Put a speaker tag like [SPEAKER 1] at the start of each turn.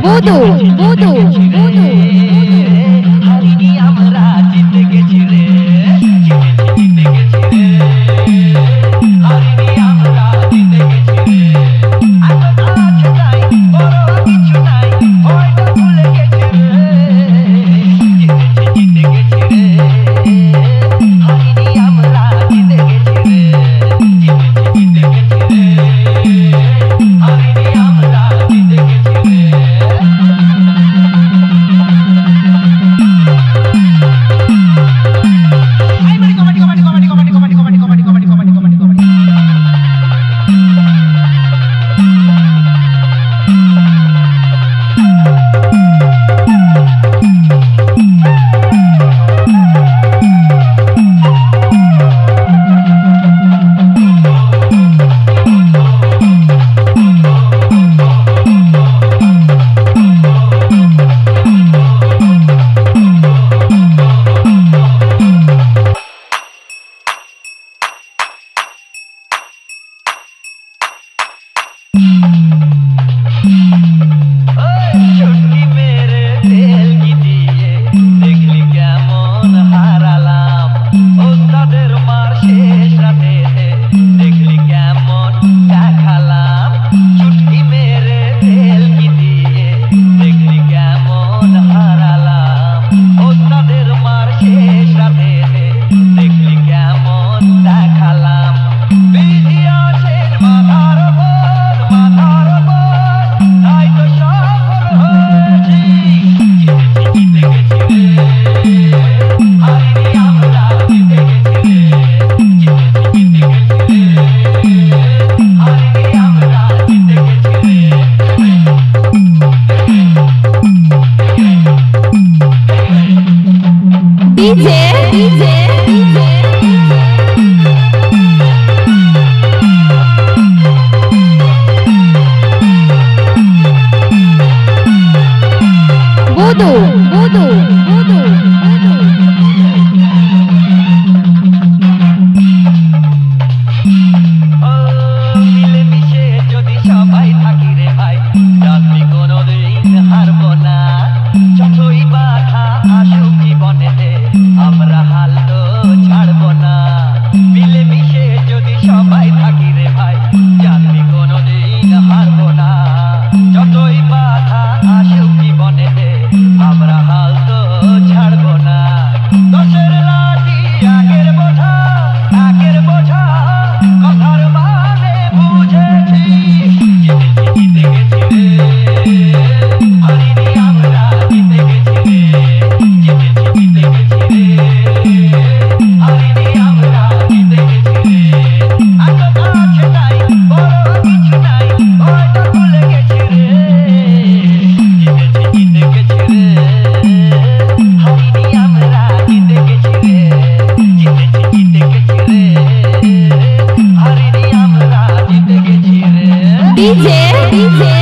[SPEAKER 1] বুদু বুদু বুদু
[SPEAKER 2] হারিনি আমরা জিতে গেছি রে জিতে গেছি রে হারিনি আমরা জিতে গেছি রে এত কাছে যাই বড় কিছু নাই হয়তো ভুলে গেছি রে জিতে গেছি রে হারিনি আমরা জিতে গেছি রে জিতে গেছি রে হারিনি আমরা জিতে গেছি রে
[SPEAKER 1] বুদু বুদু বুদু
[SPEAKER 2] মিলেমিশে যদি সবাই থাকি রে ভাই জানবি কোনোদিন হারবো না যতই বাধা আসুক জীবনেতে আমরা হাল তো ছাড়বো না মিলেমিশে যদি সবাই থাকি রে ভাই জানবি কোনোদিন হারবো না যতই বাধা আসুক জীবনেতে আমরা হাল তো ছাড়বো না দশের লাঠি আগের বোঝা কথার মানে বুঝেছি জিতে গেছি রে হারিনি আমরা জিতে গেছি রে জিতে গেছি রে হারিনি আমরা জিতে গেছি রে এত কাছে যাই বড় কিছু নাই হয়তো ভুলে গেছি রে জিতে গেছি রে হারিনি আমরা জিতে গেছি রে জিতে গেছি রে হারিনি আমরা জিতে গেছি রে
[SPEAKER 1] ডিজে ডিজে